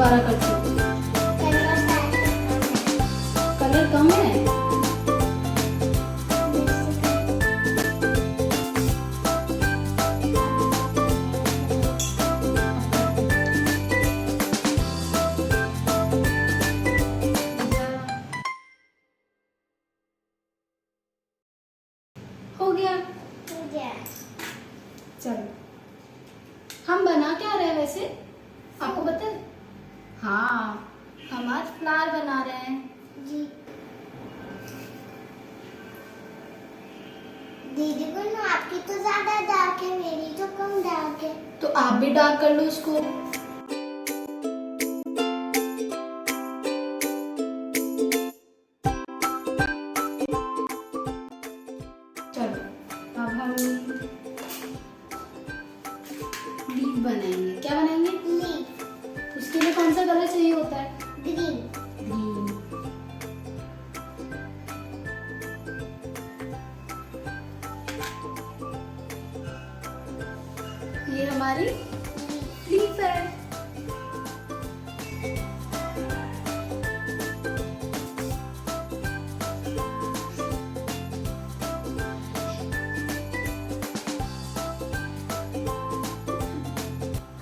दोबारा कर सकते हो। कलर कम है। हो गया। चलो हम बना क्या रहे हैं वैसे, आपको पता है? हाँ, हम आज फ्लावर बना रहे हैं। जी दीदी को ना, आपकी तो ज्यादा डार्क है, मेरी तो कम डार्क है। तो आप भी डार्क कर लो इसको। चलो अब हम लीफ बनाएंगे। क्या बनाएंगे? लीफ। उसके लिए कौन सा कलर चाहिए होता है? ग्रीन। ग्रीन। ये हमारी लीफ है।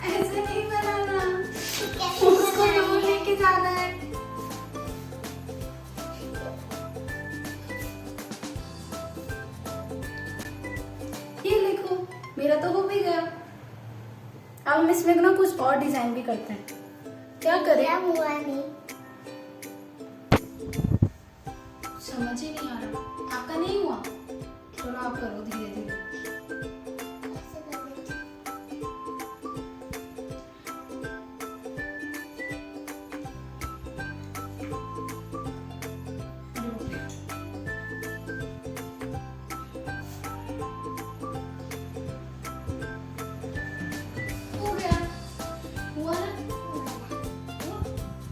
ऐसे नहीं बनाना, उसको दूर लेके जाना है। ये देखो, मेरा तो हो भी गया। अब हम इसमें ना कुछ और डिजाइन भी करते हैं। क्या करें? क्या हुआ नहीं? समझ ही नहीं आ रहा। आपका नहीं हुआ? चलो आप करो धीरे धीरे। ऐसे कर देती हूँ। हो गया। हुआ ना?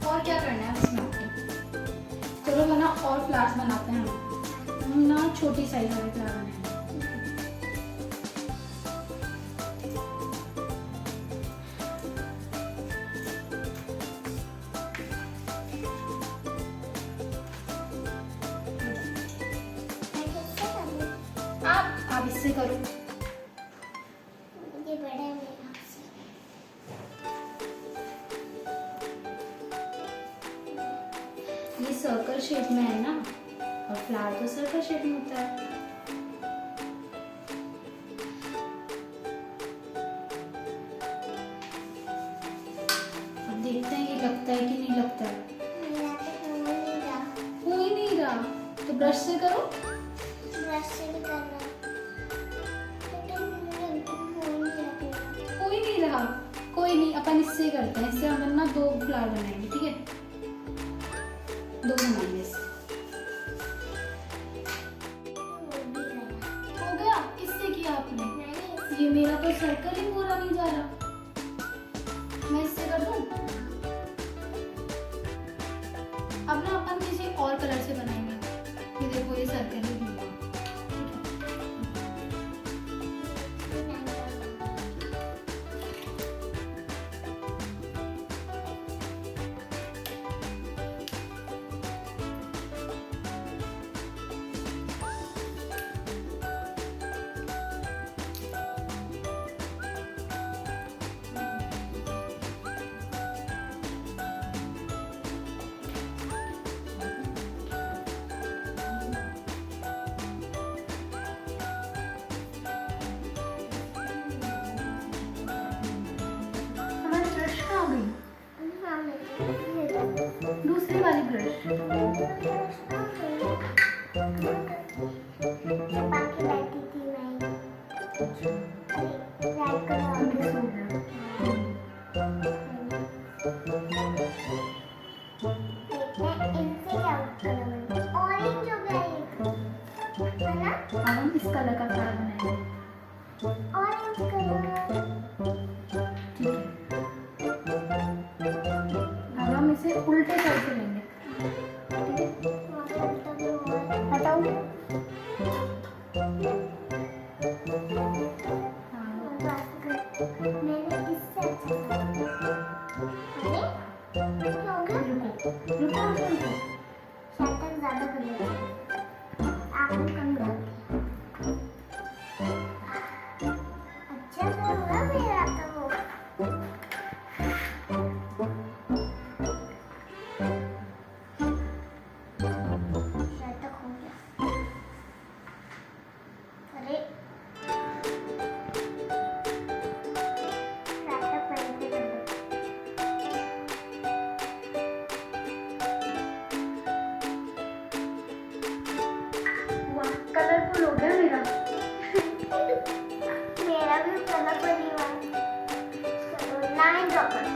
और क्या करना है इसमें आपको? चलो बना और फ्लावर्स बनाते हैं हम ना छोटी साइज वाले फ्लावर बनाएंगे। मैं किससे करूँ? आप इससे करो। ये बड़ा है मेरा से। ये सर्कल शेप में है ना, और फ्लावर तो सर्कल शेप में होता है। अब देखते हैं ये लगता है कि नहीं लगता है। मेरा तो हो नहीं रहा। हो ही नहीं रहा, तो ब्रश से करो। ब्रश से भी करना। लेकिन हो नहीं रहा पूरा। हो ही नहीं रहा। कोई नहीं, अपन इससे करते हैं। इससे हम ना 2 फ्लावर बनाएंगे, ठीक है? 2 बनाएंगे इससे। हो भी गया। हो गया? किससे किया आपने? नहीं, ये मेरा तो सर्कल ही पूरा नहीं जा रहा। मैं इससे कर दूं? अब ना अपन किसी और कलर से बनाएंगे। ये देखो, ये सर्कल ही नहीं हुआ। हमारी ब्रश कहाँ गई? हाँ, मैं दूसरी वाली ब्रश। बाकी बैठी थी मैं। राइट करो और मिक्स हो गया। देखते हैं इनसे क्या कलर बनता है। ऑरेंज हो गया ये, है ना? अब हम इस कलर का फ्लावर बनाएंगे। Orange colour. ठीक है, अब हम इसे उल्टे करके लेंगे। हटाओ। मैंने इससे लाइन ड्रॉ कर।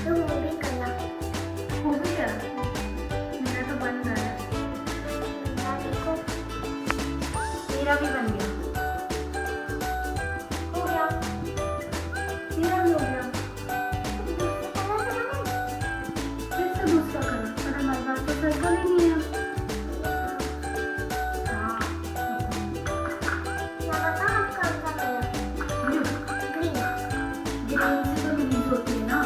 तो वो भी करना। हो गया, मेरा तो बन रहा है। देखो मेरा भी बन गया। हो गया। मेरा भी हो गया। फिर से दूसरा करो, पर हमारे पास तो सर्कल ही नहीं है। हाँ, क्या बता हम कौन सा कलर? ब्लू। ग्रीन। ग्रीन से तो यूज होती है ना,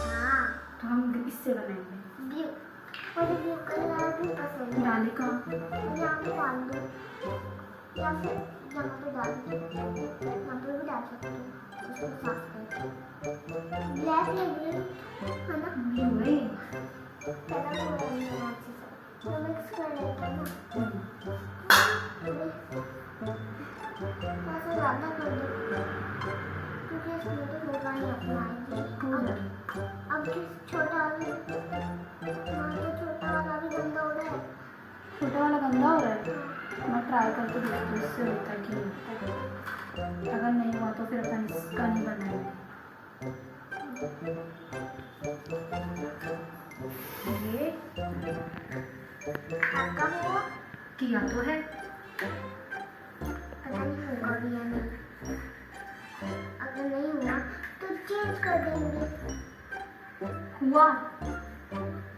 हाँ तो हम इससे बनाएंगे। ब्लू। मुझे ब्लू कलर भी पसंद है। डाली का यहाँ पे डाल दो या फिर यहाँ पे डाल दो। यहाँ पे भी डाल सकते हो। उसको साफ करके ब्लैक लेंगे है ना। ब्लू है। पहला वो लेंगे अच्छे से तो मिक्स कर लेते हैं ना। ऐसा ज़्यादा कर दो क्योंकि इसमें तो होगा ही अपना हो जाए। अब किस छोटा वाला हाँ तो छोटा वाला भी गंदा हो रहा है। छोटा वाला गंदा हो रहा है। मैं ट्राई करके देखती हूँ इससे होता है कि नहीं होता है। अगर नहीं हुआ तो फिर अपन इसका नहीं बनाएंगे। ये आपका हुआ किया तो है। पता नहीं होगा भी या नहीं। अगर नहीं हुआ तो चेंज कर देंगे। हुआ,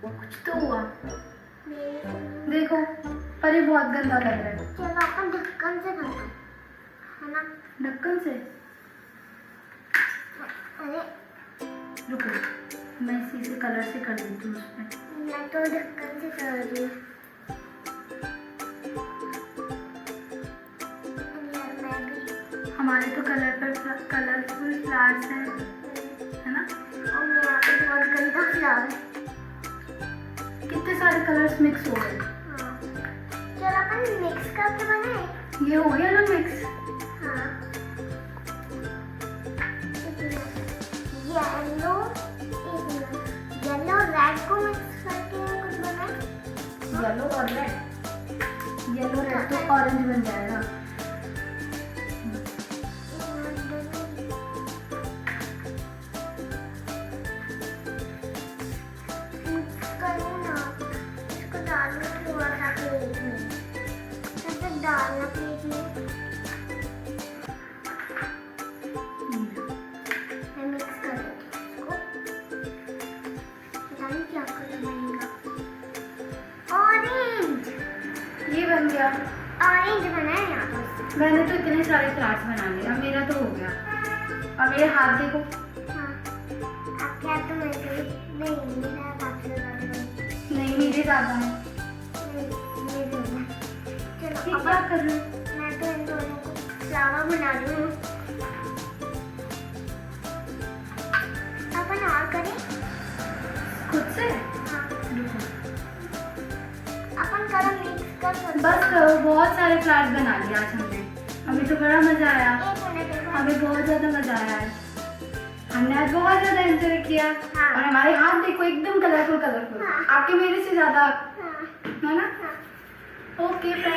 कुछ तो हुआ। मेरे देखो, पर ये बहुत गंदा लग रहा है। चलो अपन ढक्कन से बनाए है ना। ढक्कन से अरे रुको, मैं इसी से कलर से कर देती हूँ उसमें। मैं तो ढक्कन से कर रही हूँ। यार मैं भी हमारे तो कलरफुल फ्लावर्स हैं, है ना। और मेरा तो बहुत गंदा फ्लावर है। कितने सारे कलर्स मिक्स हो गए। हाँ चलो अपन मिक्स करके बनाए। ये हो गया ना मिक्स। हाँ येलो येलो रेड को मिक्स करके कुछ बनाए। येलो और रेड, येलो रेड तो ऑरेंज बन जाएगा। मिक्स करो ना। इसको डालना थोड़ा सा प्लेट में। ऐसे डालना प्लेट में। मैं मिक्स कर देती हूँ इसको। पता नहीं क्या कलर बनेगा। ऑरेंज। ये बन गया। ऑरेंज बना है यहाँ पर। मैंने तो इतने सारे फ्लावर्स बना लिए, अब मेरा तो हो गया। और मेरे हाथ देखो। हाँ आप क्या तुम ऐसे नहीं मेरा बात लगा दो। नहीं, मेरे ज्यादा है। चलो ये अब क्या कर रहे हो? मैं तो इन दोनों को फ्लावर बना रही हूँ। अपन और करें। खुद से हाँ रुको, अपन कलर मिक्स कर सकते बस करो। बहुत सारे फ्लावर्स बना लिए आज हमने। हमें तो बड़ा मजा आया। एक मिनट देखो। हमें बहुत ज्यादा मजा आया आज। हमने आज बहुत ज्यादा एंजॉय किया। हाँ। और हमारे हाथ देखो एकदम कलरफुल कलरफुल। हाँ। आपके मेरे से ज्यादा, हाँ है ना। हाँ ओके फ्रेंड्स।